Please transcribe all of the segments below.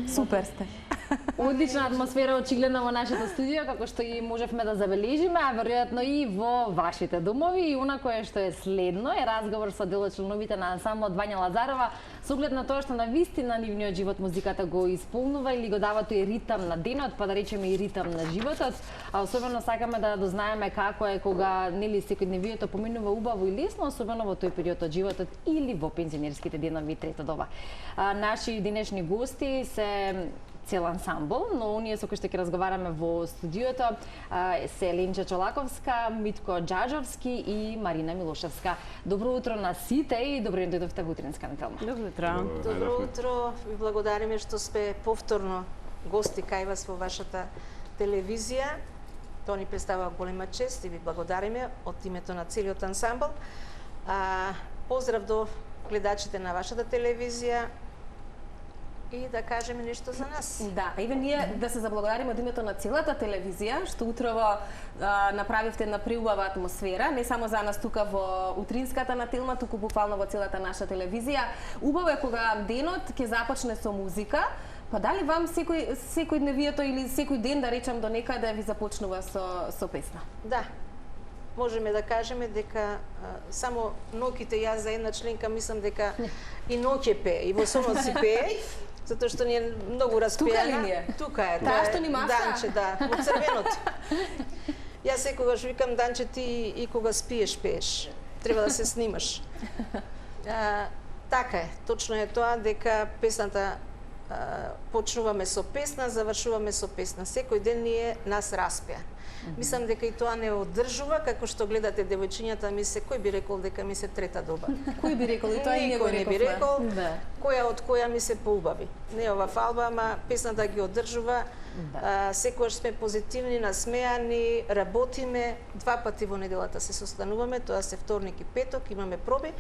Супер сте. Одлична атмосфера очигледно во нашето студио, како што и можевме да забележиме, а веројатно и во вашите домови. И она кое што е следно е разговор со дел од членовите на ансамблот Вања Лазарова, со оглед на тоа што на вистина нивниот живот музиката го исполнува или го дава тој ритам на денот, па да речеме и ритам на животот. А особено сакаме да дознаеме како е кога нели секојдневието поминува убаво и лесно, особено во тој период од животот или во пензионерските денови трета доба. Наши денешни гости се цел ансамбл, но оние со кои што ќе разговараме во студиото се Ленча Чолаковска, Митко Џаџовски и Марина Милошевска. Добро утро на сите и добро дојдовте во утринска неделна. Добро утро. Добро утро. Ви благодариме што сме повторно гости кај вас во вашата телевизија. Тоа ни представува голема чест и ви благодариме од името на целиот ансамбл. Поздрав до гледачите на вашата телевизија. И да кажеме нешто за нас. Да, еве ние да се заблагодариме од името на целата телевизија, што утрово направивте една преубава атмосфера, не само за нас тука во утринската нателна, туку буквално во целата наша телевизија. Убаво е кога денот ќе започне со музика, па дали вам секој дневието или секој ден, да речам, до некаде ви започнува со песна? Да. Можеме да кажеме дека само ноќите, јас за една членка мислам дека и ноќе пее, и во сонот си пее, затоа што ни е многу распеана. Тука ли ни е? Тука е. Таа што ни маша? Данче, да, во црвеното. Јас секогаш викам, Данче, ти и кога спиеш пееш. Треба да се снимаш. Така е, точно е тоа дека песната почнуваме со песна, завршуваме со песна. Секој ден ние нас распеа. Мислам дека и тоа не одржува, како што гледате девојчињата ми се, кој би рекол дека ми се трета доба? Кој би рекол? И тоа и ние го не би рекол. Да. Која од која ми се поубави. Не ова фалба, ама песната ги одржува. Да. Секогаш сме позитивни, насмеани, работиме. 2 пати во неделата се состануваме, тоа се вторник и петок, имаме проби.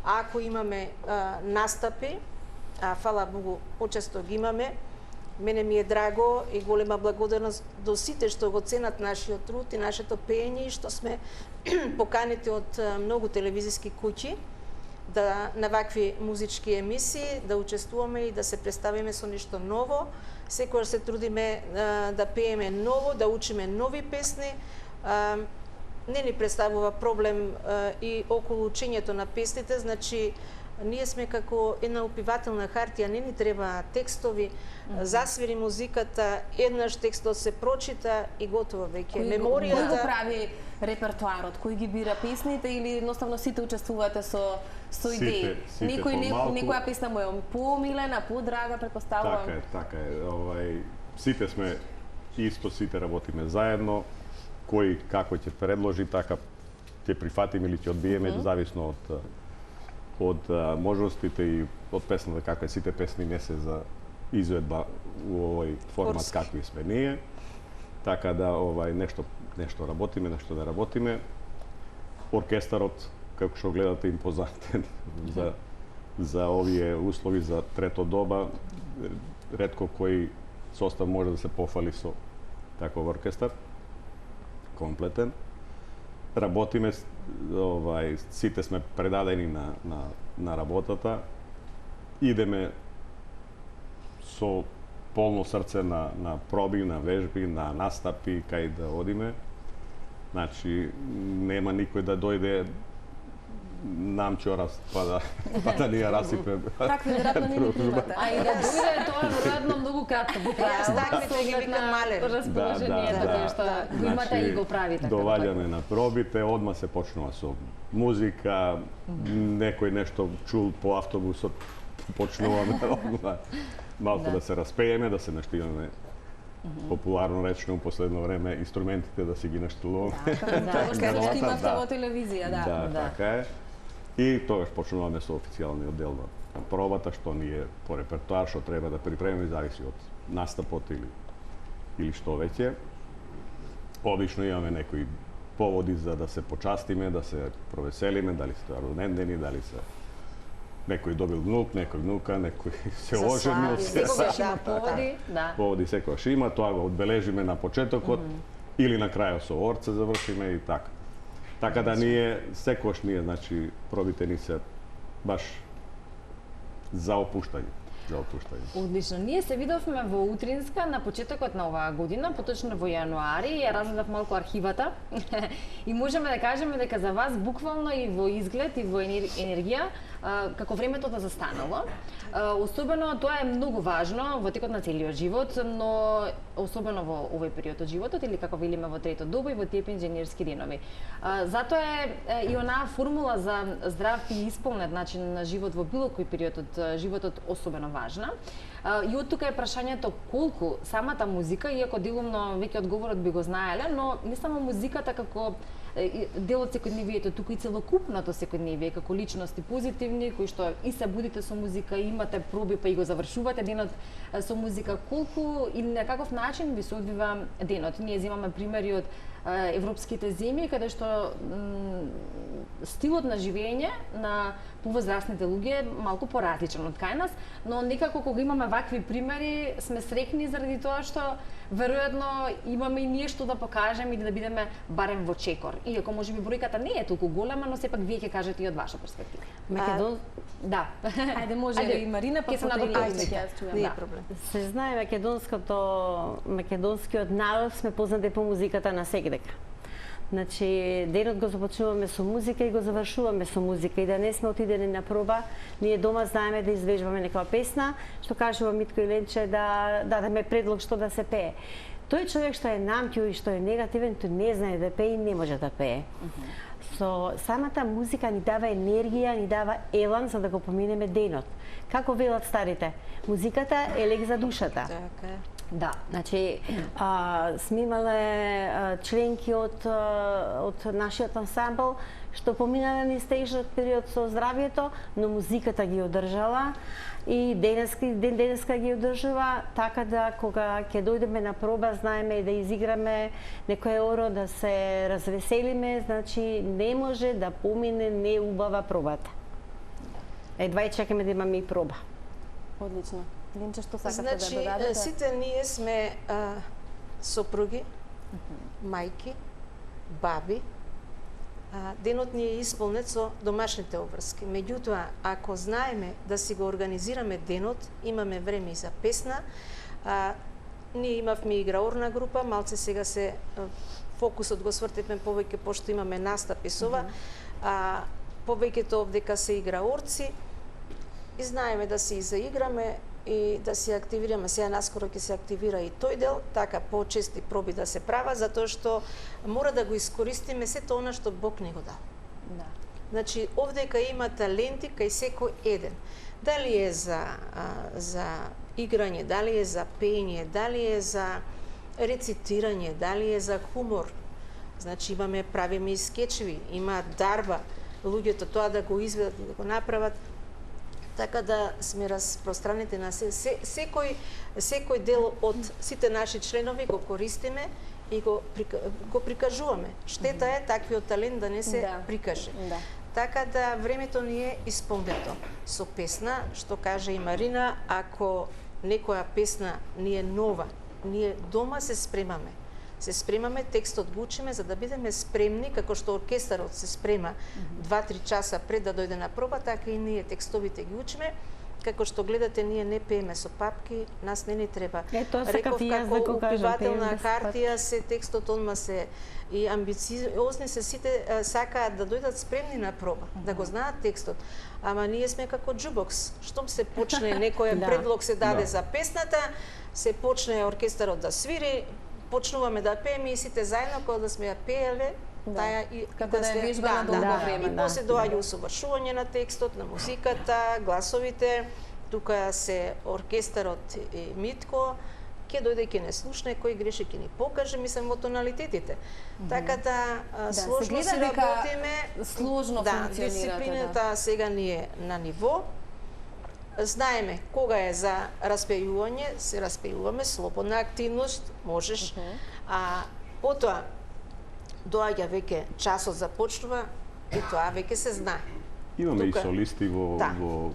А ако имаме настапи, фала Богу, почесто ги имаме, мене ми е драго и голема благодарност до сите што го ценат нашиот труд и нашето пеење и што сме поканети од многу телевизиски куќи на вакви музички емисии, да учествуваме и да се представиме со нешто ново. Секогаш се трудиме да пееме ново, да учиме нови песни. Не ни представува проблем и околу учењето на песните, значи ние сме како една упивателна хартија, не ни треба текстови, засвири музиката, еднаш текстот се прочита и готово веќе. Меморијата... Кој го прави репертоарот? Кој ги бира песните или едноставно сите учествувате со идеи? Некоја песна му е поомилена, подрага, претпоставувам? Така е. Сите сме исто, сите работиме заедно. Кој како ќе предложи, така ќе прифатиме или ќе одбиеме, зависно од можностите и од песната, како е. Сите песни не се за изvedба у овој формат какви сме ние. Така да нешто работиме, нешто не работиме. Оркестарот, како што гледате, импозантен за овие услови за трето доба. Ретко кој состав може да се пофали со таков оркестар. Комплетен. Работиме, сите сме предадени на работата. Идеме со полно срце на проби, на вежби, на настапи, кај да одиме. Значи, нема никој да дојде намчо па да ни ја расипе. Такви веројатно не примате. А и да дојде тоа веројатно многу кратко би траело. Јас таквите ги викам малер. Расположението кој што го имате и го правите. Доваѓаме на пробите, одма се почнува со музика, некој нешто чул по автобусот, почнуваме малку да се распееме, да се наштиваме популарно речено у последно време инструментите да си ги наштилуваме. Тоа што имавте во телевизија, да. Да, така е. И тогаш почнуваме со официјалниот дел на пробата, што ние по репертоар што треба да припремиме, зависи од настапот или што веќе. Обично имаме некои поводи за да се почастиме, да се провеселиме, дали се родендени, дали се некој добил внук, некој внука, некој се оженил. Секогаш има поводи, да. Поводи секогаш има, тоа го одбележиме на почетокот или на крајот со орце завршиме и така. Така да ние секогаш значи пробите ни се баш за опуштање. за опуштање. Одлично. Ние се видовме во Утринска на почетокот на оваа година, поточно во јануари, ја разгледав малку архивата и можеме да кажеме дека за вас буквално и во изглед и во енергија како времето да застанало. Особено тоа е многу важно во текот на целиот живот, но особено во овој период од животот или како велиме во трето добо и во тие пензионерски денови. Затоа е и онаа формула за здрав и исполнет начин на живот во било кој период од животот особено важна. И од тука е прашањето колку самата музика, иако делумно веќе одговорот би го знаеле, но не само музиката како дел од секојдневието, туку и целокупното секојдневие како личности позитивни кои што и се будите со музика, и имате проби па и го завршувате денот со музика, колку или на каков начин ви се одвива денот. Ние земаме примери од европските земји каде што стилот на живење на повозрастните луѓе е малку поразличен од кај нас, но некако кога имаме вакви примери сме среќни заради тоа што веројатно имаме и ние што да покажеме или да бидеме барем во чекор. Иако можеби бројката не е толку голема, но сепак вие ќе кажете и од ваша перспектива. Да. Ајде може и Марина, па потоа не е проблем. Се знае македонскиот народ сме познати по музиката на секдека. Значи, денот го започнуваме со музика и го завршуваме со музика. И да не сме отидени на проба, ние дома знаеме да извежбаме некоја песна, што кажува Митко Иленче да дадеме предлог што да се пее. Тој човек што е намтио и што е негативен, тој не знае да пее и не може да пее. Со самата музика ни дава енергија, ни дава елан за да го поминеме денот. Како велат старите, музиката е лек за душата. Така е. Да, значи сме имале членки од нашиот ансамбл што поминале низ тежок период со здравието, но музиката ги одржала и денеска ги одржува, така да кога ќе дојдеме на проба знаеме да изиграме некој оро, да се развеселиме, значи не може да помине неубава пробата. Едва и чекаме да имаме и проба. Одлично. Ленче, што сакате Значи, да додадете? сите ние сме сопруги, мајки, баби. Денот ни е исполнет со домашните обврски. Меѓутоа, ако знаеме да си го организираме денот, имаме време и за песна. Ние имавме играорна група, малце сега се фокусот го свртевме повеќе пошто имаме настапи со ова. Повеќето овдека се играорци и знаеме да се и заиграме и да се активираме. Сега наскоро ќе се активира и тој дел, така почести проби да се права, затоа што мора да го искористиме сето она што Бог ни го дал. Да. Значи, овдека има таленти кај секој еден. Дали е за играње, дали е за пење, дали е за рецитирање, дали е за хумор. Значи, правиме и скечеви, има дарба луѓето тоа да го изведат, да го направат, така да сме распространети на секој дел од сите наши членови го користиме и го прикажуваме. Штета е таквиот талент да не се прикаже. Така да времето ни е исполнето со песна, што каже и Марина, ако некоја песна ни е нова, ние дома се спремаме. Се спремаме, текстот го учиме за да бидеме спремни, како што оркестарот се спрема 2-3 часа пред да дојде на проба, така и ние текстовите ги учиме. Како што гледате, ние не пееме со папки, нас не ни треба. Реков како упивателна хартија се текстот одма се и амбициозни се сите сакаат да дојдат спремни на проба, да го знаат текстот. Ама ние сме како джубокс. Штом се почне некој предлог се даде за песната, се почне оркестарот да свири, почнуваме да пееме и сите заедно кога да сме ја пееле, таа и како да е вежбана долго време. И после доаѓа усовршување на текстот, на музиката, гласовите. Тука се оркестарот и Митко, ќе дојде ќе не слушне, кој греши ќе ни покаже, мислам во тоналитетите. Така да сложно се работиме. Сложно функционирате. Дисциплината сега ни е на ниво. Знаеме кога е за распејување, се распејуваме, слободна активност, можеш. Потоа доаѓа веќе часот започнува и тоа веќе се знае. Имаме и солисти во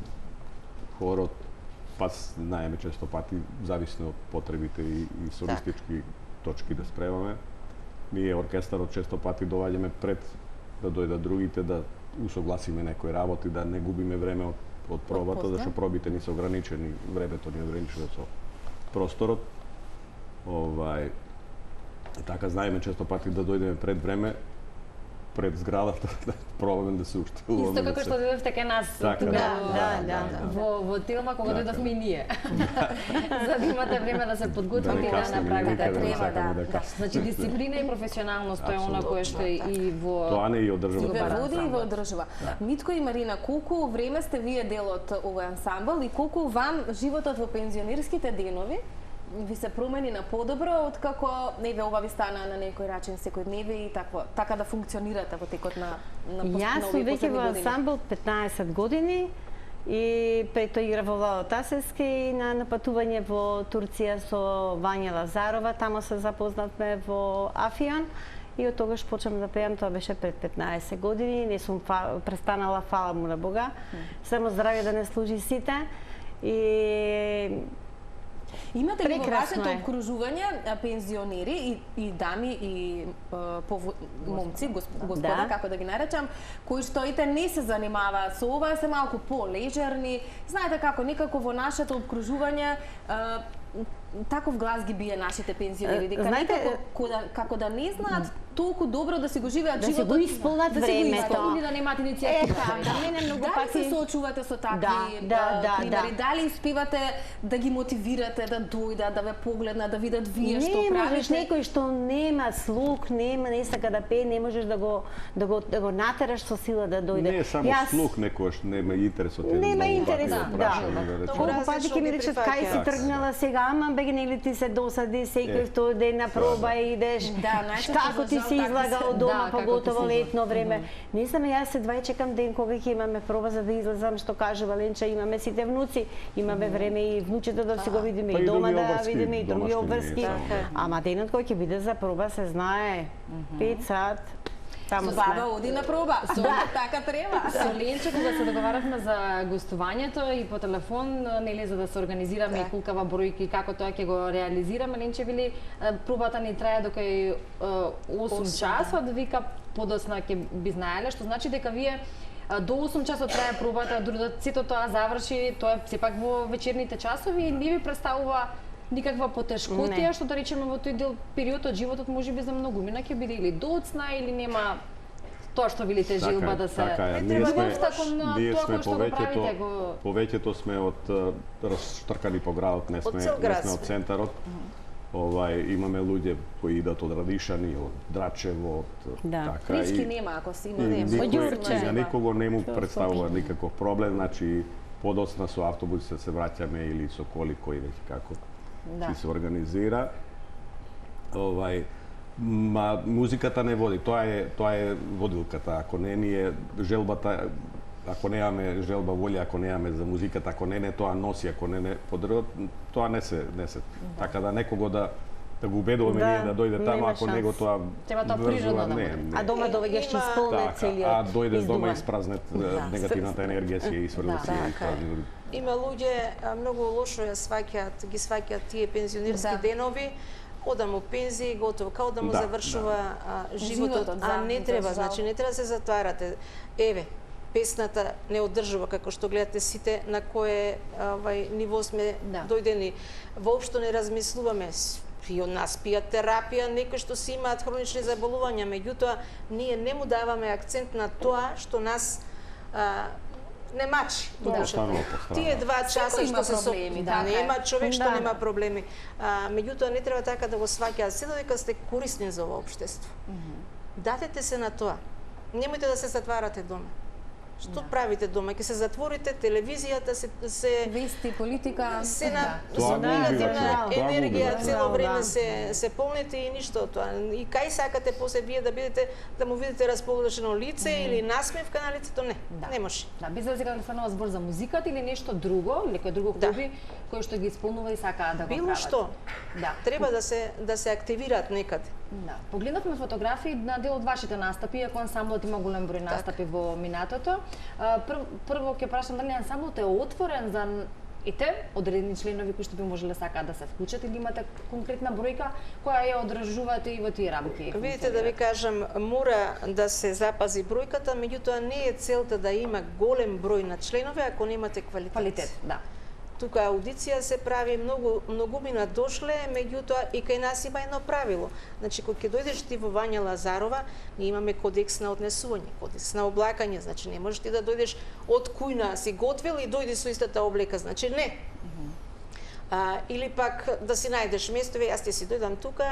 хорот, па знаеме често пати, зависно од потребите и солистички точки да спремаме. Ние оркестарот често пати доаѓаме пред да дојдат другите, да усогласиме некои работи, да не губиме време од од пробата, позна. зашто пробите ни се ограничени, времето ни е ограничено со просторот. Така знаеме често пати да дојдеме пред време, пред зградата, да пробаме да се уштилуваме. Исто како што дојдовте кај нас Така, тука во Тилма кога дојдовме и ние. За да имате време да се подготвите и да направите треба. Значи дисциплина и професионалност тоа е она кое што е и во тоа не и одржува. Ве води и ве одржува. Митко и Марина, колку време сте вие дел од овој ансамбл и колку вам животот во пензионерските денови ви се промени на подобро откако ова ви стана на некој начин секојдневие и така да функционирате во текот на Јас сум веќе во ансамбл 15 години и пред тоа играв во Владо Тасевски и на патување во Турција со Вања Лазарова, тамо се запознавме во Афион и од тогаш почнав да пеам, тоа беше пред 15 години, не сум престанала, фала му на Бога. Само здравје да не служи сите и имате ли во прекрасно вашето е. обкружување пензионери и дами и момци, господа, Да. како да ги наречам, кои што ите не се занимаваат со ова, се малку полежерни. Знаете како, некако во нашето обкружување таков глас ги бие нашите пензионери, дека знаете, некако како да не знаат толку добро да си го живеат да си животот, го исполнат времето. Или да немаат иницијатива. Да, мене многу Дали се пати соочувате со такви да. примери? Дали успевате да ги мотивирате да дојдат, да ве погледнат, да видат вие што не можеш правите? некој што нема слух, не сака да пее, не можеш да го натераш со сила да дојде. Не е само слух, некојаш нема интерес од Нема интерес, да. Колку различно пати ќе ми ги речат прифаќаат. кај си тргнала сега, ама беге нели ти се досади секој втор ден на проба и идеш. Да, најчесто Како за ти жал се такви излагал се. дома, Да, како ти поготово се летно време. Не знам, јас се едва чекам ден кога ќе имаме проба за да излезам, што каже Валенча, имаме сите внуци, имаме време и внучето да си го видиме Па и и дома други да обврски, видиме и други домашни, обврски. не само. Ама денот кој ќе биде за проба се знае. 5 сат. Таму Баба сме. оди на проба. Така треба. Со Ленче, кога се договаравме за гостувањето и по телефон, нели за да се организираме и кулкава бројки како тоа ќе го реализираме, Ленче вели пробата ни трае до кај 8 часот, вика подосна ќе би знаеле, што значи дека вие до 8 часот трае пробата, дури да сето тоа заврши, тоа е сепак во вечерните часови и не ви представува никаква потешкотија, што да речеме во тој дел период од животот можеби за многумина ќе биде или доцна или нема тоа што велите желба да се Така е. Ние сме- Ние тоа сме кој што го правите го повеќето сме од расштркани по градот, не сме цел град од центарот. Имаме луѓе кои идат од Радишани, од Драчево, од Да. така Прички нема ако си има. и Од Ѓурче. за никого не му представува никаков проблем, значи подоцна со автобуси се враќаме или со коли кој веќе како ќе се организира. Ма музиката не води, тоа е водилката. Ако не ни е желбата, ако немаме желба, волја, ако немаме за музиката, ако не тоа носи, ако не подрват, тоа не се. Така да некого да го убедуваме Да, ние да дојде таму, нема ако шанс. него тоа Треба тоа природно да не. А дома довеѓаш Има- исполнет Така, целиот. а дојдеш дома издуван. испразнет негативната енергија си ја исфрли си и така тоа. Има луѓе многу лошо ги сваќаат тие пензионерски денови, одам у пензија и готово, као да му Да, завршува животот, Животот, а да, не за треба, жал. значи не треба да се затварате. Еве, песната не одржува, како што гледате сите на кое ниво сме дојдени. Воопшто не размислуваме, и од нас пијат терапија, некои што си имаат хронични заболувања, меѓутоа ние не му даваме акцент на тоа што нас не мачи до душата. Тие 2 часа Секој има што се проблеми, така е. нема човек што Да. нема проблеми. Меѓутоа не треба така да го сваќаат, се додека сте корисни за ова општество. Датете се на тоа. Немојте да се затварате дома. Што правите дома? Ќе се затворите, телевизијата се Вести, политика. се на Тоа со го убива негативна човек, тоа го енергија убива. цело време Да. се полните и ништо од тоа. И кај сакате после вие да бидете да му видите расположено лице или насмевка на лицето? Не, не може. Да, без разлика дали станува збор за музиката или нешто друго, или некој друго Да. хоби кој што ги исполнува и сакаат да го Било прават. што. Да. Треба да се активираат некаде. Да. Погледнавме фотографии на дел од вашите настапи, иако ансамблот има голем број настапи во минатото. Прво ќе прашам дали ансамблот е отворен за ете, одредени членови кои што би можеле сакаат да се вклучат или имате конкретна бројка која ја одржувате и во тие рамки? Видите, да ви кажам, мора да се запази бројката, меѓутоа не е целта да има голем број на членови ако немате квалитет. Квалитет, да. Тука аудиција се прави, многумина дошле, меѓутоа и кај нас има едно правило. Значи, кога ќе дојдеш ти во Вања Лазарова, ние имаме кодекс на однесување, кодекс на облакање, значи не можеш ти да дојдеш од кујна, си готвил и дојди со истата облека, значи не. Или пак да си најдеш местове, јас ќе си дојдам тука,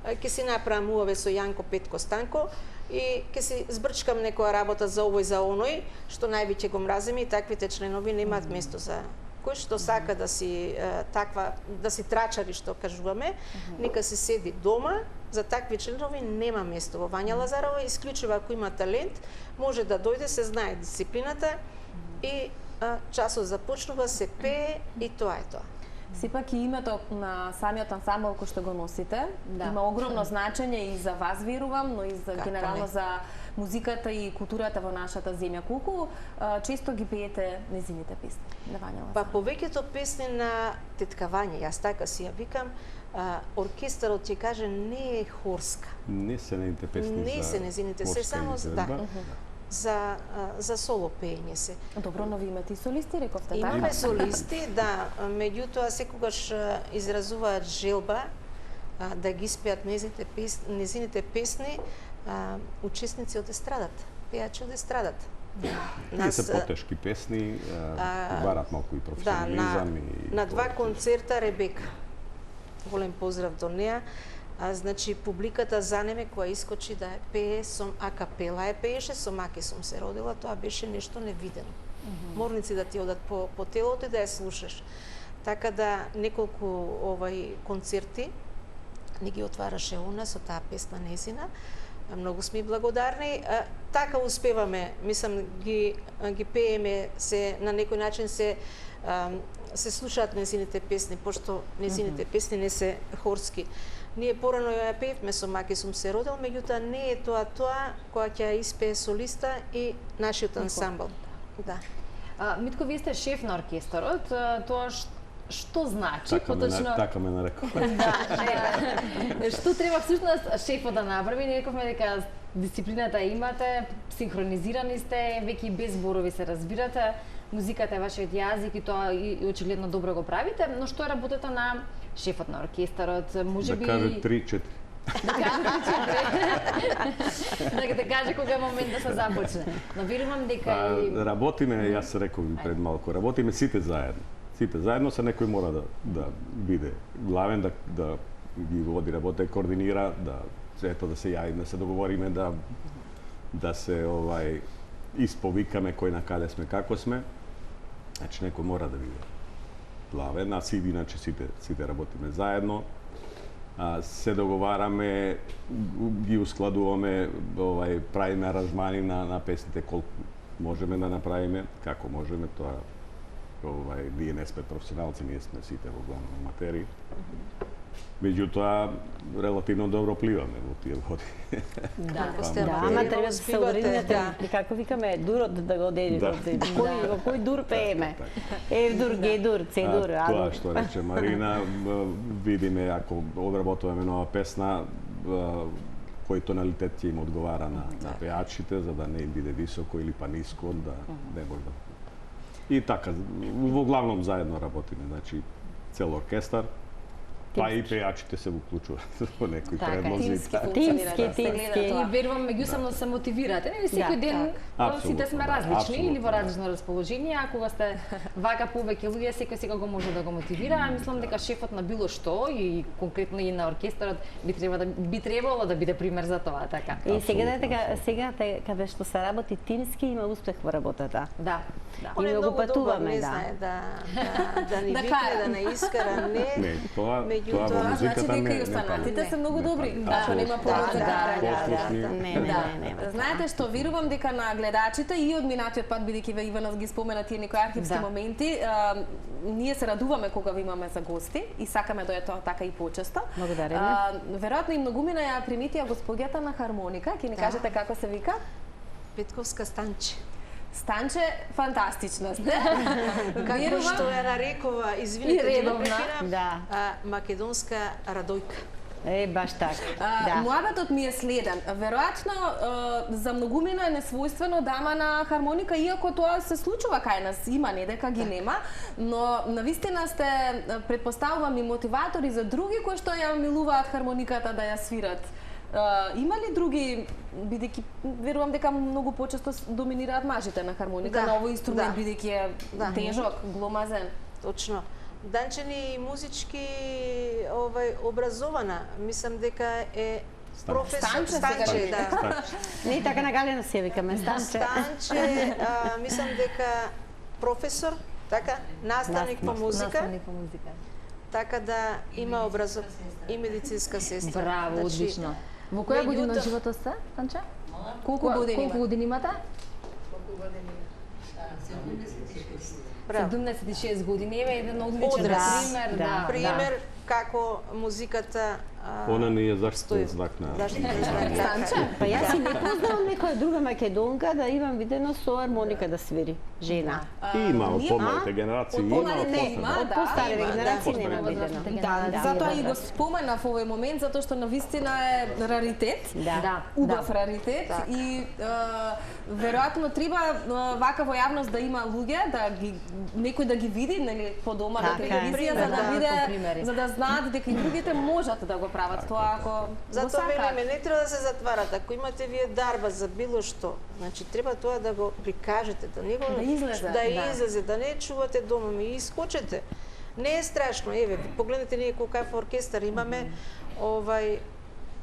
ќе си направам уваве со Јанко Петко Станко и ќе си збрчкам некоја работа за овој, за оној, што највеќе го мразиме и таквите членови немаат место за кој што сака да си да си трачари, што кажуваме, нека се седи дома. За такви членови нема место во Вања Лазарова, исклучиво ако има талент, може да дојде, се знае дисциплината и часот започнува, се пее и тоа е тоа. Сепак и името на самиот ансамбл кој што го носите има огромно значење и за вас, верувам, но и за генерално за музиката и културата во нашата земја. Колку често ги пеете незините песни на Вања Лазарова? Па повеќето песни на тетка Вања, јас така си ја викам, оркестарот ќе каже не е хорска. Не се незините песни. Не се незините, се само за соло пеење се. Добро, но ви имате и солисти, рековте, така? Имаме солисти, да, меѓутоа секогаш изразуваат желба да ги испеат незините песни учесници од естрадата, пејачи од естрадата. Тие се потешки песни, барат малку и професионализам. На два концерта Ребека. Голем поздрав до неа. Значи, публиката занеме која искочи да ја пее сом акапела, ја пееше со маки сум се родила, тоа беше нешто невидено. Морници да ти одат по телото и да ја слушаш. Така да неколку концерти ни ги отвараше у нас со таа песна незина. Многу сме благодарни. Така успеваме, мислам, ги пееме, на некој начин се слушаат незините песни, пошто незините песни не се хорски. Ние порано ја пеевме со маки сум се родил, меѓутоа не е тоа која ќе ја испее солиста и нашиот ансамбл. Да. Митко, вие сте шеф на оркестарот, тоа што значи? Така ме нарекува. Што треба всушност шефот да направи? Ние рековме дека дисциплината имате, синхронизирани сте, веќе без зборови се разбирате, музиката е вашиот јазик и тоа и очигледно добро го правите, но што е работата на шефот на оркестарот? Може би... Да каже 3-4. Да каже кога е момент да се започне. Но верувам дека работиме, јас реков и пред малку, работиме сите заедно. Сите заедно, се некој мора да биде главен, да ги води работа и координира, да се јавиме, да се договориме, да се исповикаме кој на каде сме, како сме. Значи некој мора да биде главен, а иначе сите работиме заедно. Се договараме, ги ускладуваме, правиме аранжмани на песните колку можеме да направиме, како можеме, тоа ние не сме професионалци, ние сме сите во главно материи. Меѓутоа, релативно добро пливаме во тие води. Ама треба да се одредите, како викаме, дурот да го одредиме. Во кој дур пееме? Евдур, Гедур, Цедур. Тоа што рече Марина, видиме, ако одработуваме нова песна, кој тоналитет ќе им одговара на пеачите, за да не им биде високо или па ниско, да не може да... И така, во главном заедно работиме, значи цел оркестар, па и пејачите се уклучуваат во некои предлози. Тимски. И верувам меѓусебно се мотивирате, нели секој ден сите сме различни или во различно расположение, а кога сте вака повеќе луѓе, секој го може да го мотивира, а мислам дека шефот на било што и конкретно и на оркестарот би требало да биде пример за тоа, така. И сега каде што се работи тимски има успех во работата. Да. И го патуваме, да ни викне, да не искара, не. Тоа во музиката не. Значи дека и останатите се многу добри, ако нема повод за гарање. Не. Знаете што, верувам дека на гледачите и од минатиот пат, бидејќи Иванов ги спомена тие некои архивски моменти, ние се радуваме кога ви имаме за гости и сакаме да е тоа така и почесто. Благодариме. Веројатно и многумина ја приметија господјата на хармоника, ќе ни кажете како се вика? Петковска Станче. Станче, фантастичност. Како што ја нарекува, извините, И ќе редовна. прекинам, Да. македонска радојка. Баш така. Да. Муабетот ми е следен. Веројатно за многумина е несвојствено дама на хармоника, иако тоа се случува кај нас, има, не дека ги нема, но навистина сте, предпоставувам, и мотиватори за други кои што ја милуваат хармониката да ја свират. Има ли други, бидејќи верувам дека многу почесто доминираат мажите на хармоника, Да, на овој инструмент, да. бидејќи е тежок, гломазен? Точно. Данче ни музички образована, мислам дека е професор. Станче, да. Не така на Галена се викаме Станче. Станче, мислам дека професор, така, наставник по музика, Наставник по музика. така да има и медицинска сестра. Браво, Значи, одлично. Во која година од меѓутоа- животот сте, Танче? Колку години Колку има? години имате? Браво. 76 години. Еве еден одличен Одраз. пример, Да. Пример како музиката Она не е заштитен стои. знак на... Заштитен знак, така. Па јас и не познавам некоја друга македонка да имам видено со армоника да свири, жена. Има, од ние- помалите генерации Од има, помалите од има, после. Од да, постарите има, генерации да. нема Возрастните видено. генерации. Затоа и да. го споменав овој момент, затоа што навистина е раритет. Да. Убав раритет Така. и веројатно треба вака во јавност да има луѓе, да ги некој да ги види, нели, по дома на Така е. телевизија, за да Да, биде, примери. за да знаат дека и другите можат да го прават тоа ако го Затоа сакаат. велиме, не треба да се затварат. Ако имате вие дарба за било што, значи треба тоа да го прикажете, да не го Да излезе, да да. излезе, да не чувате дома ми и искочете. Не е страшно, еве, погледнете ние колкав оркестар имаме,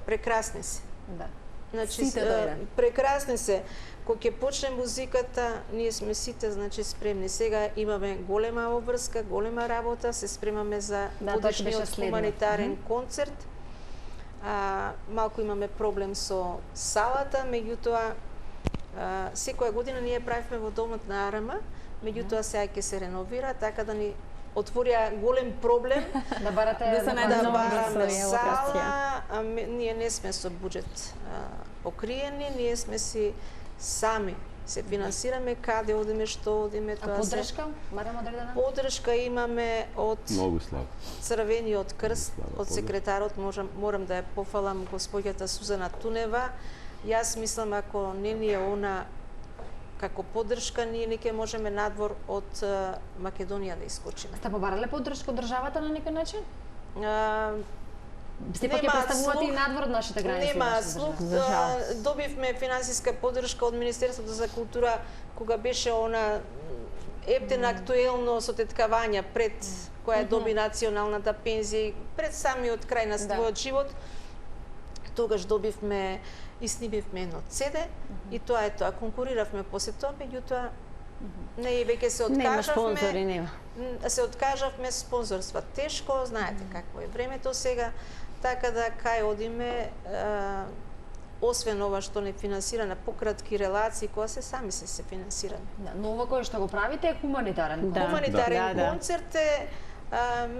прекрасни се. Да. Значи, Сите дојде. прекрасни се. Кога ќе почне музиката, ние сме сите, значи, спремни. Сега имаме голема обврска, голема работа, се спремаме за Да, тоа ќе беше годишниот следно. хуманитарен концерт. Малку имаме проблем со салата, меѓутоа секоја година ние правиме во домот на АРМ, меѓутоа сега ќе се реновира, така да ни отворија голем проблем Да барате Да се најде да нова бараме локација. сала, ние не сме со буџет покриени, ние сме си сами се финансираме, каде одиме, што одиме, А тоа се. поддршка? Барем одредена? Поддршка имаме од Многу слабо. Црвениот крст, Слава од Богу. секретарот, морам да ја пофалам господјата Сузана Тунева. Јас мислам, ако не ни е она како поддршка, ние не ќе можеме надвор од Македонија да искочиме. Сте побарале поддршка од државата на некој начин? Сепак ќе Нема представувате и слух, надвор од нашите граници. Нема нашата слух. држава. За жалост. Добивме финансиска поддршка од Министерството за култура кога беше она ептена актуелно со теткавања пред која доби националната пензија и пред самиот крај на својот живот. Тогаш добивме и снимивме едно CD и тоа е тоа. Конкуриравме после тоа, меѓутоа не и веќе се Нема откажавме. спонзори, нема. Се откажавме спонзорства. Тешко, знаете какво е времето сега, така да кај одиме, освен ова што не финансира на пократки релации, која се сами се финансираме. Да, но ова кое што го правите е хуманитарен. Да. Хуманитарен да. концерт е,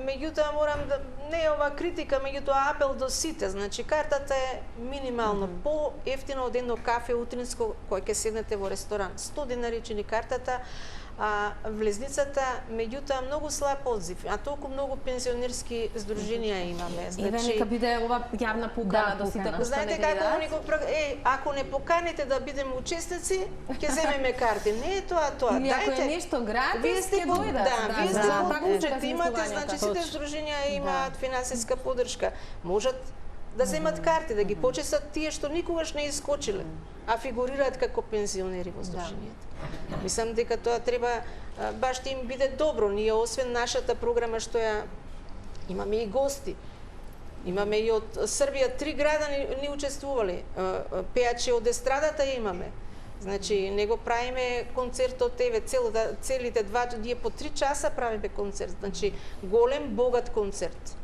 меѓутоа морам да, не е ова критика, меѓутоа апел до сите, значи картата е минимално по-ефтино од едно кафе утринско кој ќе седнете во ресторан. 100 денари чини картата, влезницата, меѓутоа многу слаб одзив, а толку многу пензионерски здруженија имаме. Еве нека биде ова јавна покана Да, до сите покана. кои што Знаете не како гледаат. некој ако не поканите да бидеме учесници, ќе земеме карти. Не е тоа. Или ако е Дајте. нешто гратис, Вие сте ќе по, дојдат. да, вие сте за по така буџет, уште имате, смислувањата. значи сите Точно. здруженија имаат финансиска поддршка. Можат да земат карти, да ги почесат тие што никогаш не искочиле, а фигурираат како пензионери во здруженијата. Мислам дека тоа треба баш да им биде добро. Ние освен нашата програма што ја имаме и гости. Имаме и од Србија 3 града ни учествувале. Пеачи од естрадата имаме. Значи, не го правиме концертот, еве, целите 2, ние по 3 часа правиме концерт. Значи, голем, богат концерт.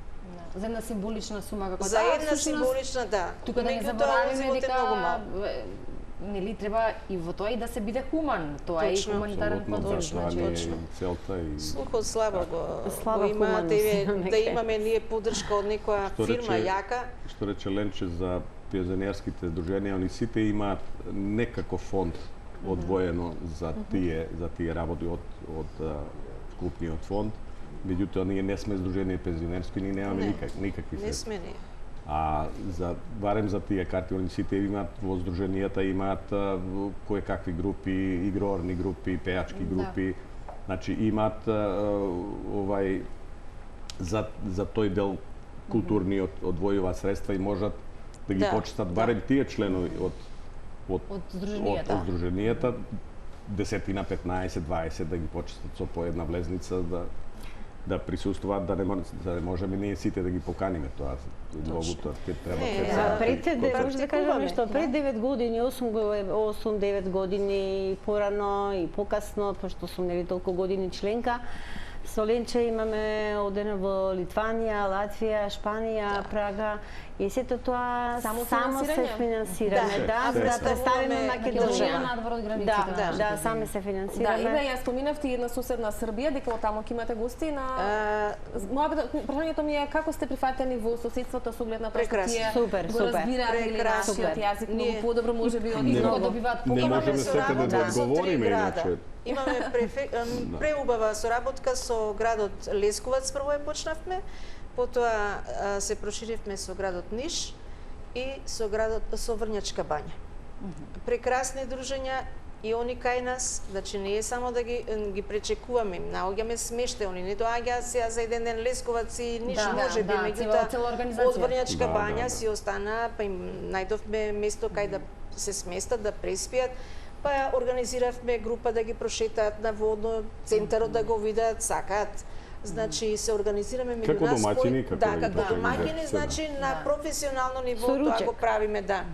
За една символична сума како За таа, една всушност, символична, да. Тука да не Меѓутоа, заборавиме одзивот е многу мал. дека нели треба и во тоа и да се биде хуман. Тоа е и Точно. хуманитарен Апсолутно, концерт, да, значи. тоа ни е точно. целта и Слухот слабо го Слаба имаат, хуманост еве, имаме да кај. имаме ние поддршка од некоја Што фирма рече- јака. што рече Ленче за пензионерските друженија, они сите имаат некако фонд одвоено за тие работи од вкупниот фонд. Меѓутоа, ние не сме Сдружение пензионерско и ние немаме никакви Не средства. сме ние. А барем за тие карти, сите имаат во здруженијата имаат кој какви групи, игрорни групи, пејачки групи. Значи имаат за тој дел културни одвојуваат средства и можат да ги почитат барем тие членови од здруженијата, 10, 15, 20 да ги почитат со по една влезница да присуствуваат, да не можеме ние сите да ги поканиме тоа. Многуто ќе треба пред може да кажам нешто, пред 9 години, 8-9 години порано и покасно, пошто сум нели толку години членка, со Ленче имаме одено во Литванија, Латвија, Шпанија, Прага и сето тоа само се финансираме, да представиме Македонија надвор од границите. Да, сами се финансираме. Да, Иве, ја споминавте една соседна Србија, дека таму ќе имате гости на прашањето ми е како сте прифатени во соседството со оглед на тоа што тие го разбираат или нашиот јазик многу подобро можеби од многу добиваат покана. Не можеме секаде да одговориме иначе. Имаме преубава соработка со градот Лесковац, прво ја почнавме, потоа се проширивме со градот Ниш и со Врњачка бања. Прекрасни дружења и они кај нас, значи не е само да ги пречекуваме, наоѓаме смеште, они не доаѓаат сега за еден ден Лесковац и Ниш, можеби, меѓутоа од Врњачка бања си остана, па им најдовме место кај да се сместат, да преспијат. Па организиравме група да ги прошетаат на водно, центарот да го видат, сакаат. Значи се организираме меѓу нас. Како домаќини, значи на професионално ниво тоа го правиме, да.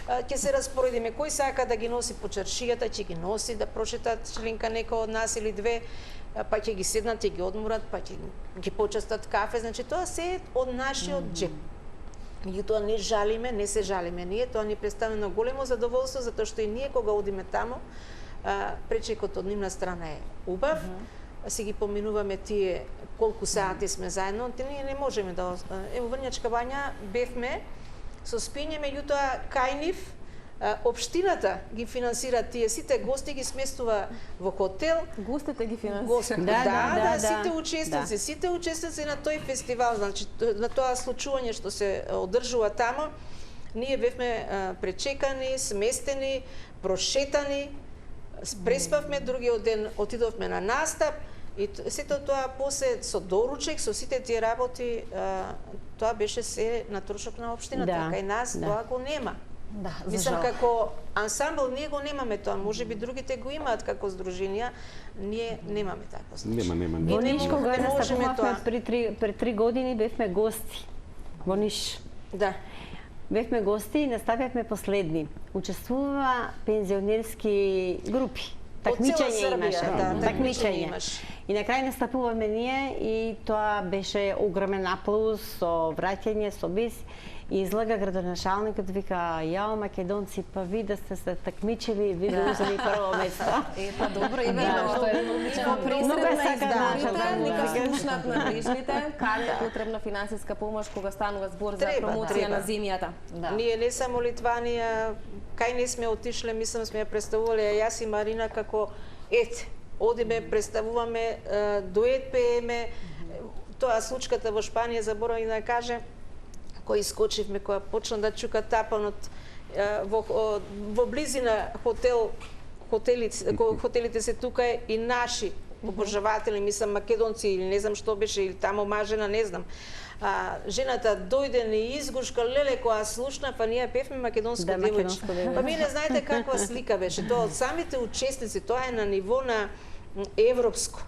Ќе се распоредиме кој сака да ги носи по чаршијата, ќе ги носи, да прошетат членка некој од нас или две, па ќе ги седнат, ќе ги одморат, па ќе ги почастат кафе, значи тоа се од нашиот џеп. Меѓутоа не жалиме, не се жалиме ние, тоа ни представува големо задоволство, затоа што и ние кога одиме таму, пречекот од нивна страна е убав, си ги поминуваме тие колку сати сме заедно, ние не можеме да... Ево, Врњачка бања бевме со спиње, меѓутоа кај нив, општината ги финансира тие, сите гости ги сместува во хотел. Гостите ги финансира. Да, сите учесници на тој фестивал, значи на тоа случување што се одржува таму, ние бевме пречекани, сместени, прошетани, преспавме, другиот ден отидовме на настап и сето тоа после со доручек, со сите тие работи, тоа беше се на трошок на општината. Кај нас тоа го нема. Да, мислам како ансамбл ние го немаме тоа, можеби другите го имаат како здруженија, ние немаме такво случај. Нема. Во Ниш кога настапувавме пред 3 години бевме гости. Во Ниш. Да. Бевме гости и настапивме последни. Учествува пензионерски групи. Такмичење имаше. Такмичење. И на крај настапуваме ние и тоа беше огромен аплауз со враќање, со бис. И излага градоначалникот, вика, јао македонци, па ви да сте се такмичили, ви да узели прво место. Па добро, што е пресредна изборите, нека слушнат на ближните, каде е потребна финансиска помош кога станува збор за промоција на земјата. Ние не само Литванија, кај не сме отишле, мислам сме ја представувале јас и Марина како одиме, представуваме, дует пееме, тоа случката во Шпанија, заборавам да кажа, кој искочивме, која почна да чука тапанот во близина хотелите се тука и наши обожаватели, мислам македонци или не знам што беше, или тамо мажена, не знам. Жената дојде не изгушка, леле, која слушна, па ние певме македонско девојче. Па ми не знаете каква слика беше. Тоа од самите учесници, тоа е на ниво на европско.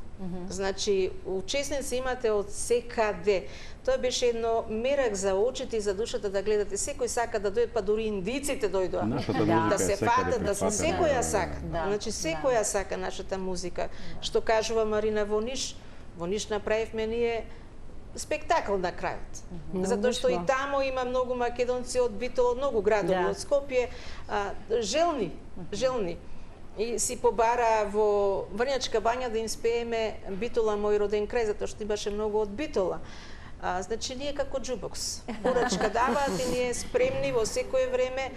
Значи, учесници имате од секаде. Тоа беше едно мерак за очите и за душата да гледате. Секој сака да дојде, па дури индиците дојдоа. Да се фатат, да се секоја сака. Значи, секоја сака нашата музика. Што кажува Марина во Ниш направивме ние спектакл на крајот. Затоа што и тамо има многу македонци од Битола, многу градови од Скопје, желни. И си побара во Врњачка бања да им спееме Битола, мој роден крај, затоа што имаше многу од Битола. Значи, ние како джубокс. Порачка даваат и ние спремни во секое време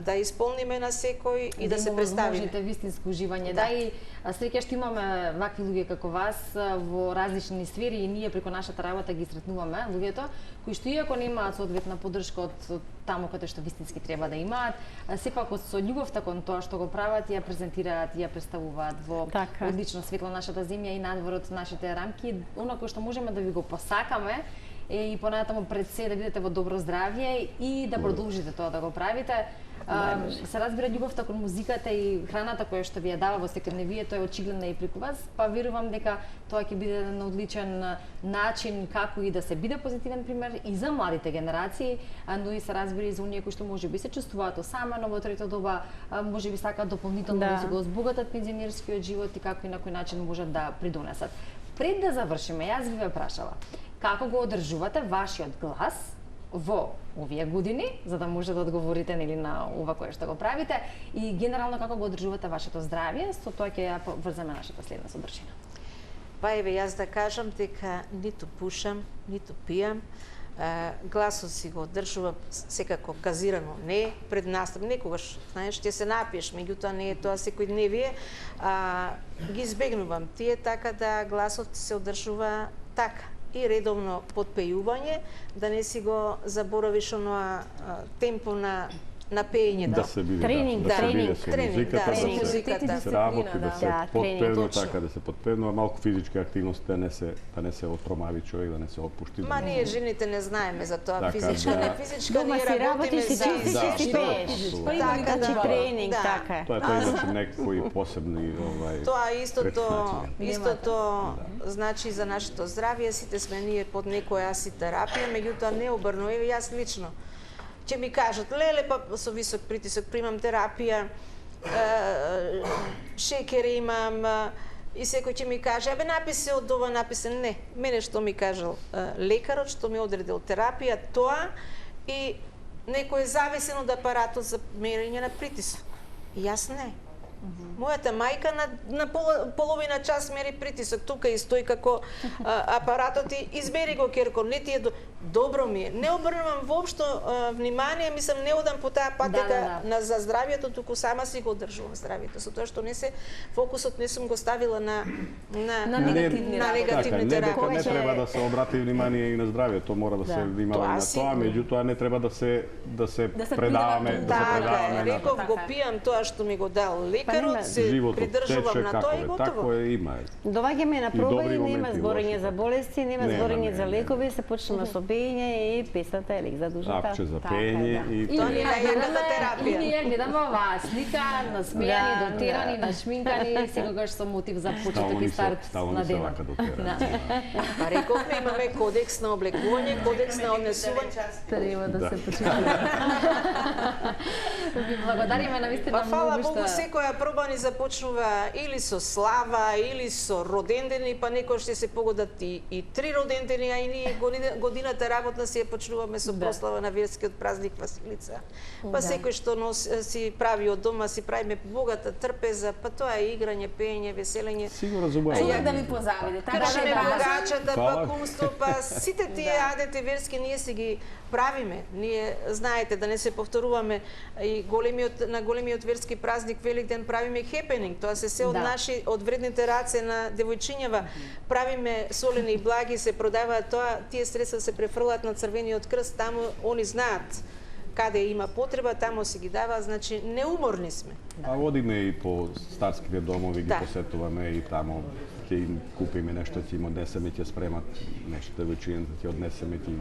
да исполниме на секој и да се представиме. Можете вистинско уживање. Да, и среќа што имаме вакви луѓе како вас во различни сфери и ние преку нашата работа ги сретнуваме луѓето кои што иако немаат соодветна поддршка од таму каде што вистински треба да имаат, сепак со љубовта кон тоа што го прават, ја презентираат, ја представуваат во одлично светло нашата земја и надвор од нашите рамки, онако што можеме да ви го посакаме и понатаму пред се да бидете во добро здравје и да продолжите тоа да го правите. Се разбира љубовта кон музиката и храната која што ви ја дава во секојдневието е очигледна и преку вас, па верувам дека тоа ќе биде еден одличен начин како и да се биде позитивен пример и за младите генерации, но и се разбира и за оние кои што можеби се чувствуваат осамено во трето доба, можеби сакаат дополнително да се го збогатат пензионерскиот живот и како и на кој начин можат да придонесат. Пред да завршиме, јас ви прашала, како го одржувате вашиот глас во овие години, за да може да одговорите нели на ова кое што го правите и генерално како го одржувате вашето здравје, со тоа ќе ја врземе нашата следна содржина. Па еве јас да кажам дека ниту пушам, ниту пијам, гласот си го одржувам секако газирано, не пред настап, некогаш, знаеш, ќе се напиеш, меѓутоа не е тоа секојдневие, ги избегнувам тие така да гласот се одржува така и редовно подпејување, да не си го заборавиш оноа темпо на пеење. Да се биде, тренинг, да се биде тренинг, со музиката, со да музиката. се работи, да се подпевнува точно. така, да се подпевнува малку физичка активност, да не се отромави човек, да не се отпушти. Ма ние жените не знаеме за тоа, Така, физичка, да. не физичка, Дома ние си работиме работиш, си за чистиш, си пееш. Така Значи тренинг, да. така е. Тоа е иначе некои посебни Тоа истото, предпратења. значи за нашето здравје, сите сме ние под некоја аситерапија, меѓутоа не обрно, еве јас лично ќе ми кажат, леле, па со висок притисок примам терапија, шекер имам, и секој ќе ми каже, абе написи од ова, написи, не. Мене што ми кажал лекарот, што ми одредил терапија, тоа и некој е зависен од апаратот за мерење на притисок. И јас не. Мојата мајка на половина час мери притисок, тука и стои како апаратот и измери го керко, не ти е добро ми е. Не обрнувам воопшто внимание, мислам не одам по таа патека за здравјето, туку сама си го одржувам здравјето, со тоа што не се фокусот не сум го ставила на негативни терапии. Не треба да се обрати внимание и на здравјето, мора да се внимава на тоа, меѓутоа не треба да се предаваме, Така е, реков го пијам тоа што ми го дал лекарот, се придржувам на тоа и готово. Тако е, има. Доваѓаме на проба и нема зборење за болести, нема зборење за лекови, се почнува со пеење и песната е лек за душата. Апче за пеење и тоа е најдобрата терапија. И ние гледаме вас, слика, насмејани, дотерани, нашминкани, секогаш со мотив за почеток и старт на денот. Па рековме, имаме кодекс на облекување, кодекс на однесување. Треба да се почитаме. Ви благодариме на вистина многу. Па фала што Богу, секоја проба ни започнува или со слава, или со родендени, па некој ще се погодат и 3 родендени, а и ние годината работна си ја почнуваме со прослава на верскиот празник Василица. Па секој што си прави од дома, си правиме богата трпеза, па тоа е играње, пеење, веселење. Сигурно забавно. Човек да ви позавиде. Кршиме богачата, па кумство, па сите тие адети верски ние си ги правиме. Ние знаете да не се повторуваме и на големиот верски празник Великден правиме хепенинг. Тоа се од наши од вредните раце на девојчињава. Правиме солени и благи, се продаваат тоа, тие средства се префрлаат на Црвениот крст, таму они знаат каде има потреба, таму се ги дава, значи неуморни сме. А одиме и по старските домови, ги посетуваме и таму ќе им купиме нешто, ќе им однесеме, ќе спремат нешто, девојчињата ќе однесеме, ќе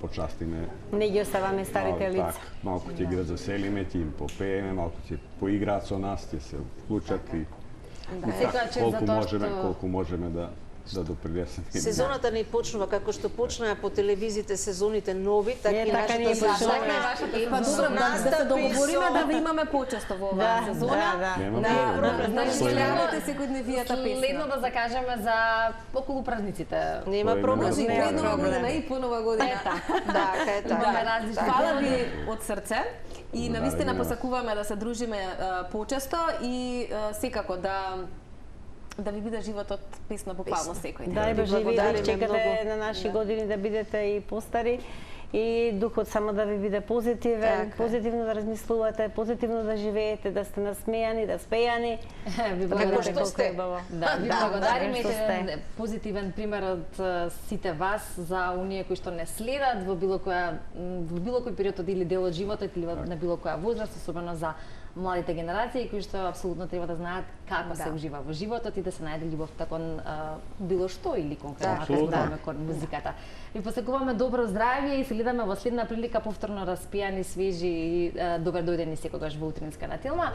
почастиме. Не ги оставаме старите лица. Малку ќе ги разеселиме, ќе им попееме, малку ќе поиграат со нас, ќе се вклучат и колку можеме да допринесеме. Сезоната не почнува како што почнаа по телевизиите сезоните нови, така и нашата сезона. Па добро, да се договориме да ви имаме почесто во оваа сезона. Нема проблем. Најавете секојдневијата песна. Следно да закажеме за околу празниците. Нема проблем. И пред Нова година и по Нова година. Да. Фала ви од срце и навистина посакуваме да се дружиме почесто и секако да да ви биде животот песна буквално секој ден. Дај Боже, ви Благодариме да чекате многу. на наши години да бидете и постари и духот само да ви биде позитивен, Така. позитивно да размислувате, позитивно да живеете, да сте насмејани, да спејани. Ви Како благодариме. што колку сте. е убаво. Да, ви Да, благодариме што сте. еден позитивен пример од сите вас за оние кои што не следат во било кој период од или дел од животот или на било која возраст, особено за младите генерации кои што апсолутно треба да знаат како се ужива во животот и да се најде љубовта кон било што или конкретно ако Апсолутно. зборуваме кон музиката. Ви посекуваме добро здравје и се гледаме во следна прилика повторно распијани, свежи и добар дојдени секогаш во утринска на Телма.